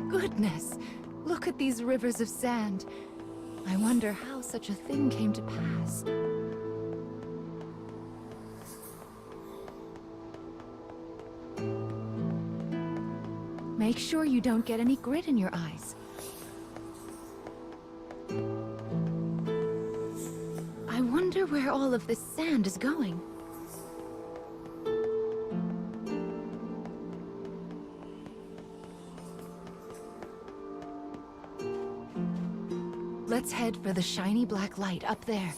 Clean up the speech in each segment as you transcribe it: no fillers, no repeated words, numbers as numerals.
goodness! Look at these rivers of sand. I wonder how such a thing came to pass. Make sure you don't get any grit in your eyes. I wonder where all of this sand is going. Let's head for the shiny black light up there.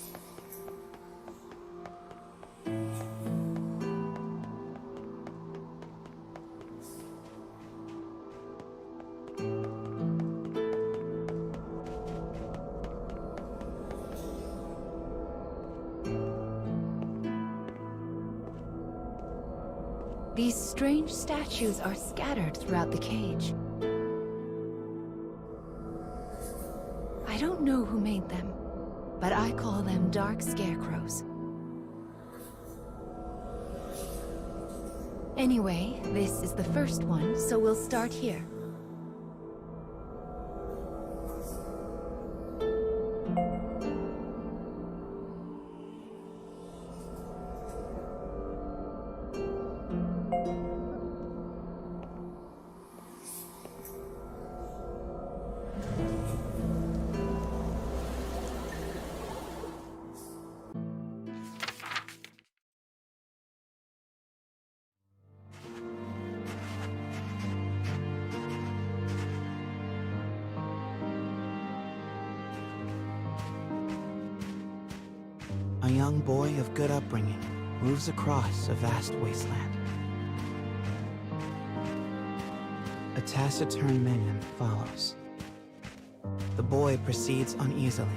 These strange statues are scattered throughout the cage. I don't know who made them, but I call them dark scarecrows. Anyway, this is the first one, so we'll start here. A young boy of good upbringing moves across a vast wasteland. A taciturn minion follows. The boy proceeds uneasily,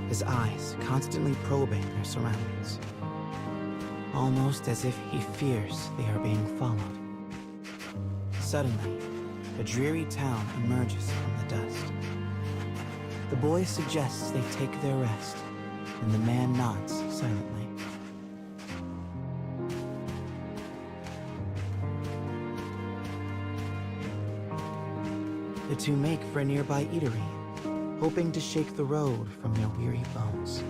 his eyes constantly probing their surroundings, almost as if he fears they are being followed. Suddenly, a dreary town emerges from the dust. The boy suggests they take their rest, and the man nods silently. The two make for a nearby eatery, hoping to shake the road from their weary bones.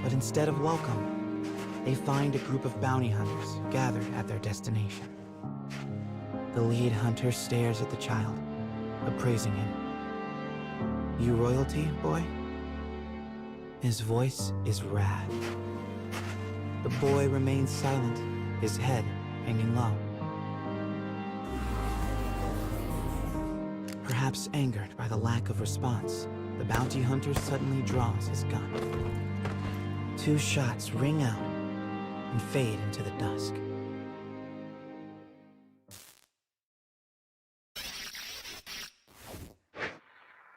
But instead of welcome, they find a group of bounty hunters gathered at their destination. The lead hunter stares at the child, appraising him. "You royalty, boy?" His voice is wrath. The boy remains silent, his head hanging low. Perhaps angered by the lack of response, the bounty hunter suddenly draws his gun. Two shots ring out and fade into the dusk.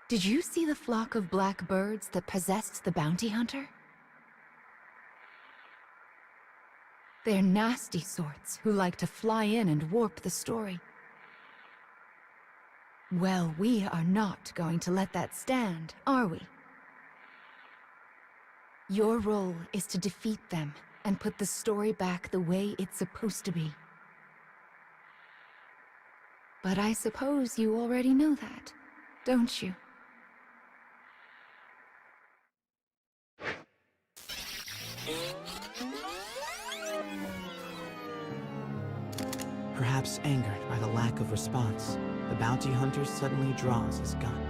Did you see the flock of black birds that possessed the bounty hunter? They're nasty sorts who like to fly in and warp the story. Well, we are not going to let that stand, are we? Your role is to defeat them and put the story back the way it's supposed to be. But I suppose you already know that, don't you? Perhaps angered by the lack of response, the bounty hunter suddenly draws his gun.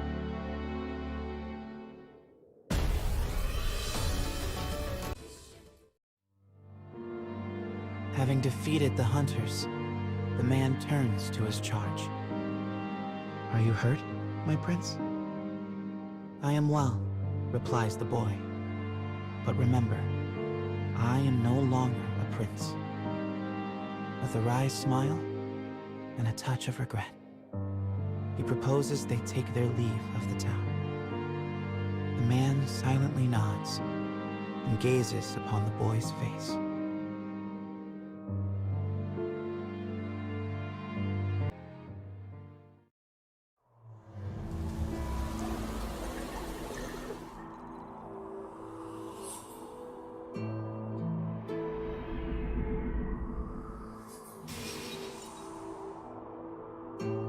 Having defeated the hunters, the man turns to his charge. "Are you hurt, my prince?" "I am well," replies the boy. "But remember, I am no longer a prince." With a wry smile and a touch of regret, he proposes they take their leave of the town. The man silently nods and gazes upon the boy's face.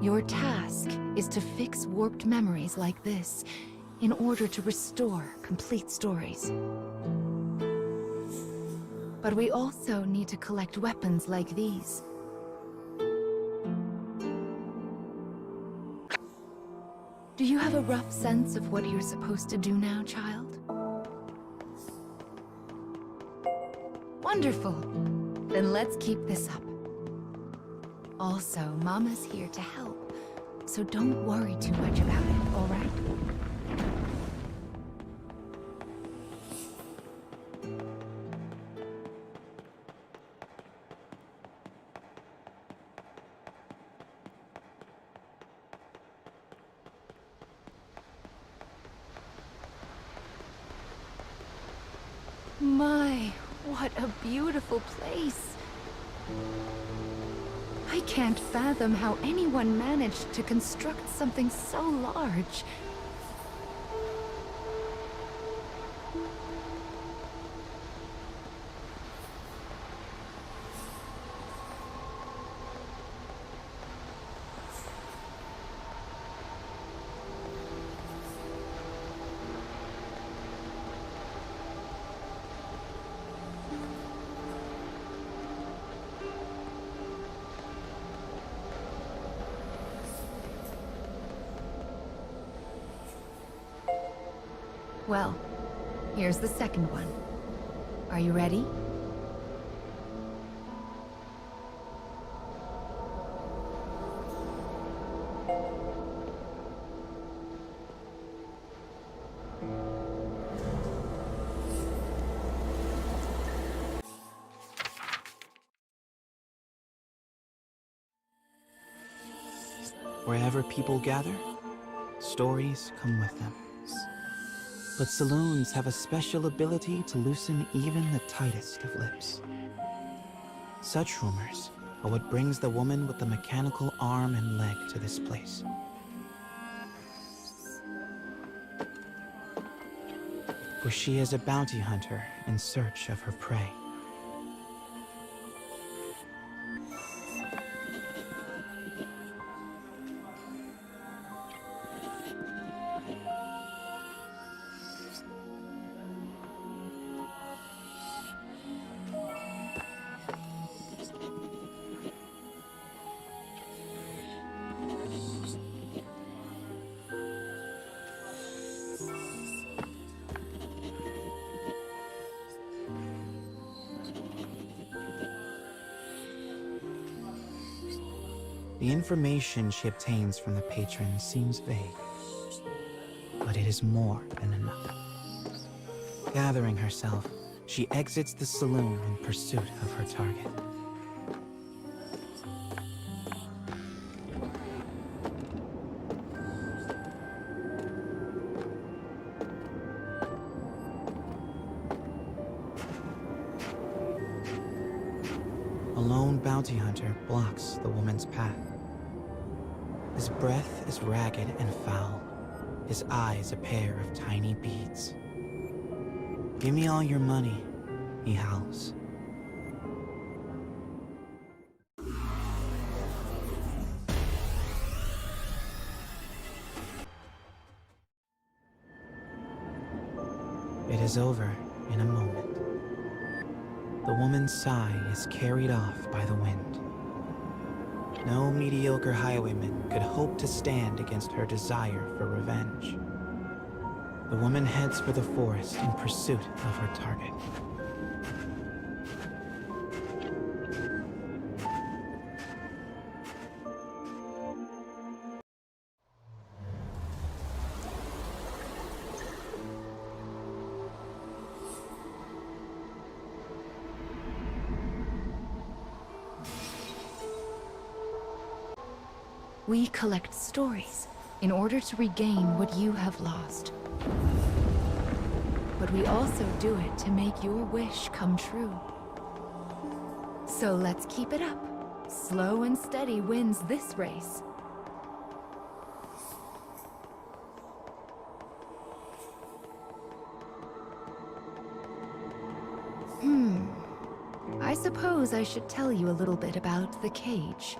Your task is to fix warped memories like this in order to restore complete stories. But we also need to collect weapons like these. Do you have a rough sense of what you're supposed to do now, child? Wonderful. Then let's keep this up. Also, Mama's here to help, so don't worry too much about it, all right? My, what a beautiful place. I can't fathom how anyone managed to construct something so large. Well, here's the second one. Are you ready? Wherever people gather, stories come with them. But saloons have a special ability to loosen even the tightest of lips. Such rumors are what brings the woman with the mechanical arm and leg to this place. For she is a bounty hunter in search of her prey. The information she obtains from the patrons seems vague, but it is more than enough. Gathering herself, she exits the saloon in pursuit of her target. A lone bounty hunter blocks the woman's path. His breath is ragged and foul, his eyes a pair of tiny beads. "Give me all your money," he howls. It is over in a moment. The woman's sigh is carried off by the wind. No mediocre highwayman could hope to stand against her desire for revenge. The woman heads for the forest in pursuit of her target. We collect stories in order to regain what you have lost. But we also do it to make your wish come true. So let's keep it up. Slow and steady wins this race. I suppose I should tell you a little bit about the cage.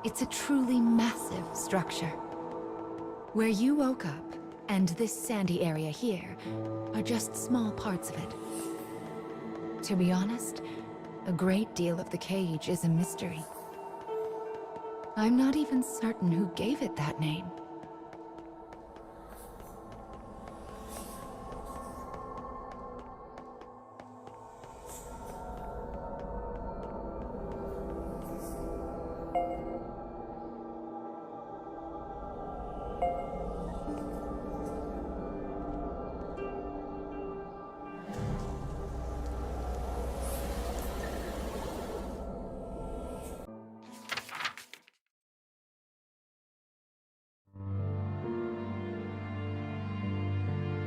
It's a truly massive structure. Where you woke up, and this sandy area here, are just small parts of it. To be honest, a great deal of the cage is a mystery. I'm not even certain who gave it that name.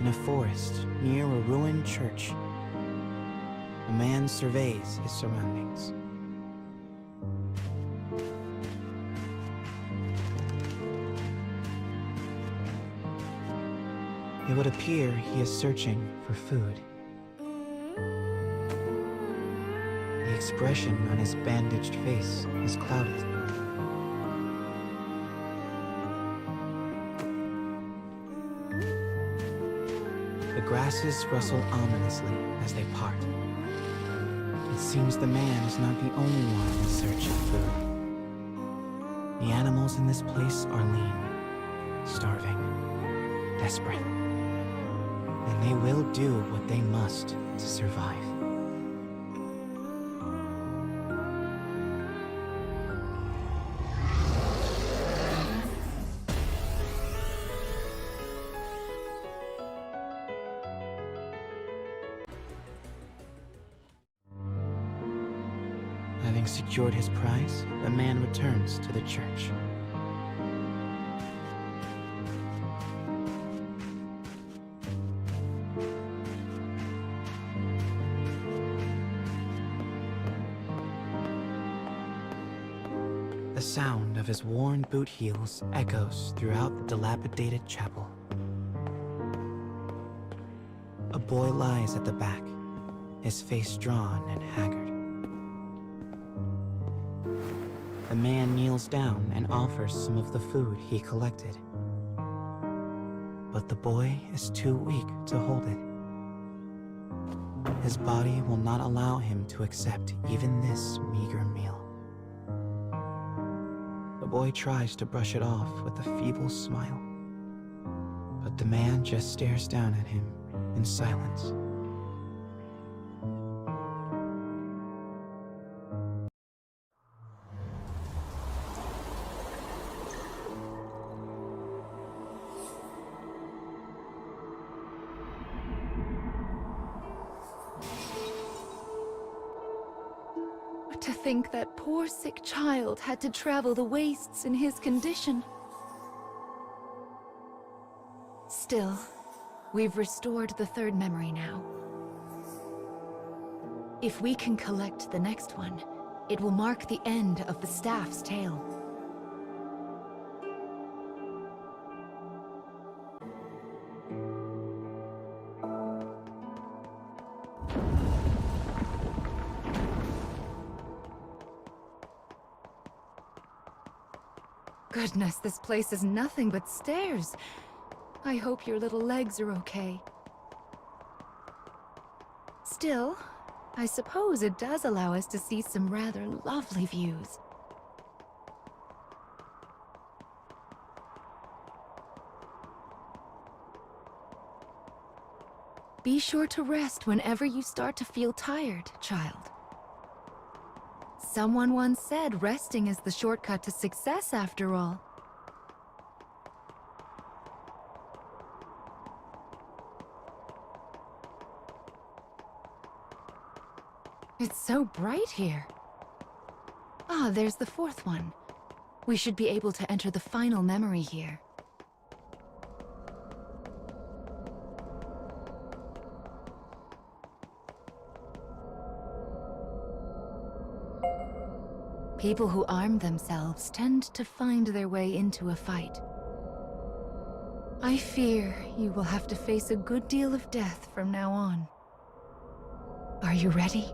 In a forest near a ruined church, a man surveys his surroundings. It would appear he is searching for food. The expression on his bandaged face is clouded. The grasses rustle ominously as they part. It seems the man is not the only one in search of food. The animals in this place are lean, starving, desperate. And they will do what they must to survive. Having secured his prize, the man returns to the church. The sound of his worn boot heels echoes throughout the dilapidated chapel. A boy lies at the back, his face drawn and haggard. The man kneels down and offers some of the food he collected. But the boy is too weak to hold it. His body will not allow him to accept even this meager meal. The boy tries to brush it off with a feeble smile, but the man just stares down at him in silence. To think that poor sick child had to travel the wastes in his condition. Still, we've restored the third memory now. If we can collect the next one, it will mark the end of the staff's tale. Goodness, this place is nothing but stairs. I hope your little legs are okay. Still, I suppose it does allow us to see some rather lovely views. Be sure to rest whenever you start to feel tired, child. Someone once said resting is the shortcut to success, after all. It's so bright here. Ah, there's the fourth one. We should be able to enter the final memory here. People who arm themselves tend to find their way into a fight. I fear you will have to face a good deal of death from now on. Are you ready?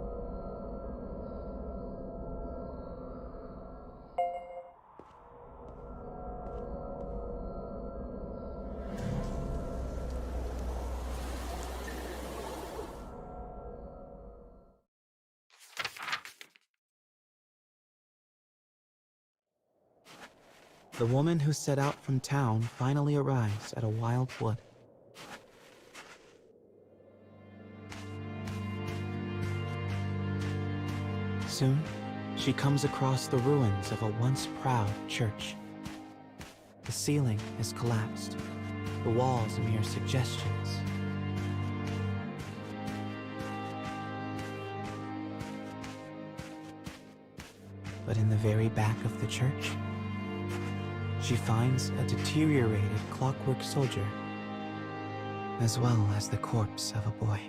The woman who set out from town finally arrives at a wild wood. Soon, she comes across the ruins of a once proud church. The ceiling has collapsed, the walls mere suggestions. But in the very back of the church, she finds a deteriorated clockwork soldier, as well as the corpse of a boy.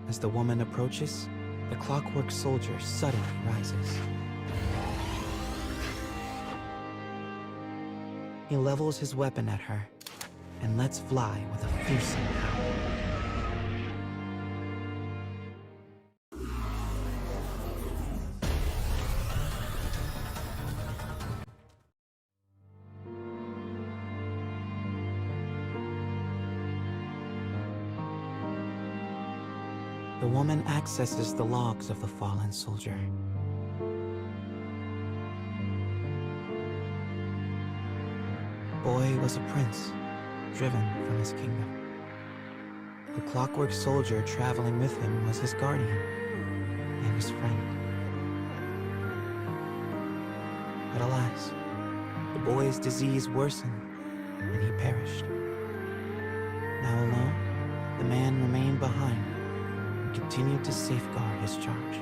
As the woman approaches, the clockwork soldier suddenly rises. He levels his weapon at her and lets fly with a fearsome howl. The woman accesses the logs of the fallen soldier. Boy was a prince, driven from his kingdom. The clockwork soldier traveling with him was his guardian and his friend. But alas, the boy's disease worsened and he perished. Now alone, the man remained behind and continued to safeguard his charge,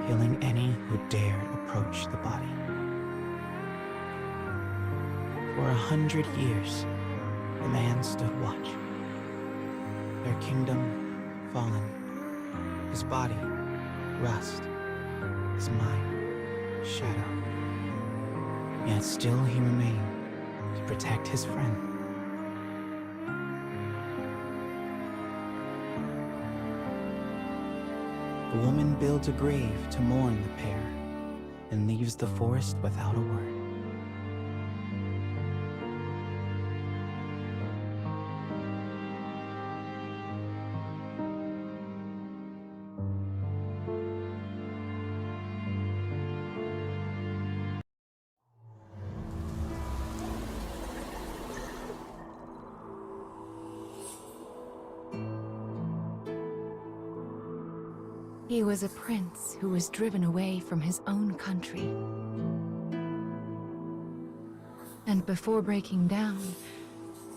killing any who dared approach the body. For 100 years, the man stood watch. Their kingdom fallen, his body rust, his mind shadow. Yet still he remained to protect his friend. The woman builds a grave to mourn the pair and leaves the forest without a word. He was a prince who was driven away from his own country. And before breaking down,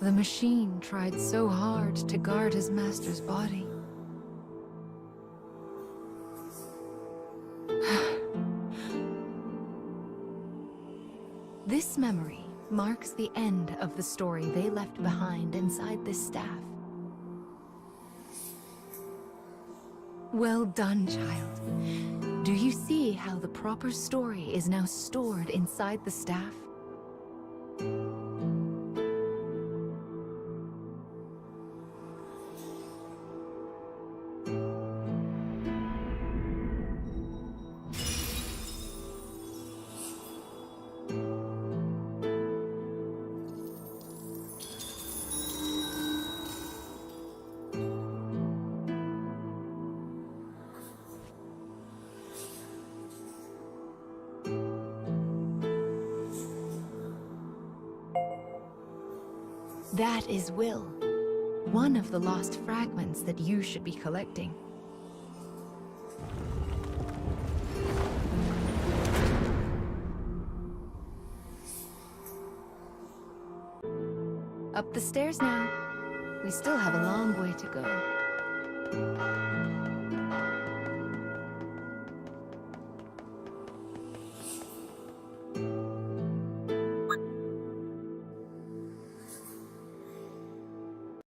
the machine tried so hard to guard his master's body. This memory marks the end of the story they left behind inside this staff. Well done, child. Do you see how the proper story is now stored inside the staff? That is Will, one of the lost fragments that you should be collecting. Up the stairs now. We still have a long way to go.